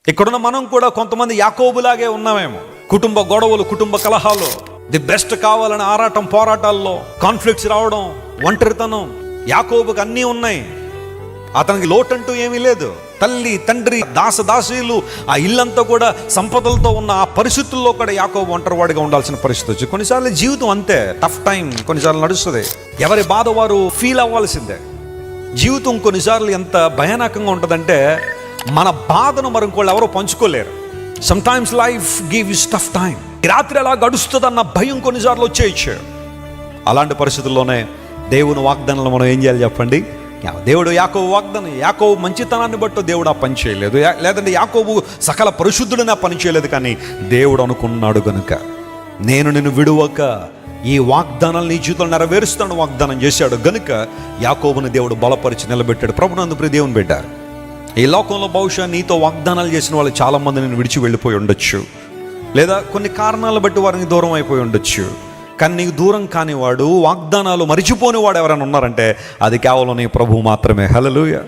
ఇక్కడున్న మనం కూడా కొంతమంది యాకోబులాగే ఉన్నామేమో. కుటుంబ గొడవలు, కుటుంబ కలహాలు, ది బెస్ట్ కావాలని ఆరాటం, పోరాటాల్లో కాన్ఫ్లిక్ట్స్ రావడం, ఒంటరితనం. యాకోబుకి అన్నీ ఉన్నాయి, అతనికి లోటంటూ ఏమీ లేదు. తల్లి, తండ్రి, దాసీలు, ఆ ఇల్లంతా కూడా సంపదలతో ఉన్న ఆ పరిస్థితుల్లో కూడా యాకోబు ఒంటరివాడిగా ఉండాల్సిన పరిస్థితి వచ్చి కొన్నిసార్లు జీవితం అంతే, టఫ్ టైం కొన్నిసార్లు నడుస్తుంది. ఎవరి బాధ వారు ఫీల్ అవ్వాల్సిందే. జీవితం కొన్నిసార్లు ఎంత భయానకంగా ఉంటుందంటే మన బాధను మరి ఇంకోళ్ళు ఎవరో పంచుకోలేరు. Sometimes life gives tough time. రాత్రి ఎలా గడుస్తుందన్న భయం కొన్నిసార్లు వచ్చేయచ్చు. అలాంటి పరిస్థితుల్లోనే దేవుని వాగ్దానాలు మనం ఏం చేయాలి చెప్పండి? దేవుడు యాకోబు వాగ్దానం, యాకోబు మంచితనాన్ని బట్టి దేవుడు ఆ పని చేయలేదు, లేదంటే యాకోబు సకల పరిశుద్ధుడిని ఆ పని చేయలేదు. కానీ దేవుడు అనుకున్నాడు గనుక నేను నిన్ను విడువక ఈ వాగ్దానాలు నీ జీవితంలో నెరవేరుస్తాను వాగ్దానం చేశాడు గనుక యాకోబుని దేవుడు బలపరిచి నిలబెట్టాడు. ప్రభునందు ప్రియ దేవుని బిడ్డ, ఈ లోకంలో బహుశా నీతో వాగ్దానాలు చేసిన వాళ్ళు చాలామంది నేను విడిచి వెళ్ళిపోయి ఉండొచ్చు, లేదా కొన్ని కారణాలు బట్టి వారిని దూరం అయిపోయి ఉండొచ్చు. కానీ నీకు దూరం కానివాడు, వాగ్దానాలు మరిచిపోని వాడు ఎవరైనా ఉన్నారంటే అది కేవలం నీ ప్రభువు మాత్రమే. హల్లెలూయా.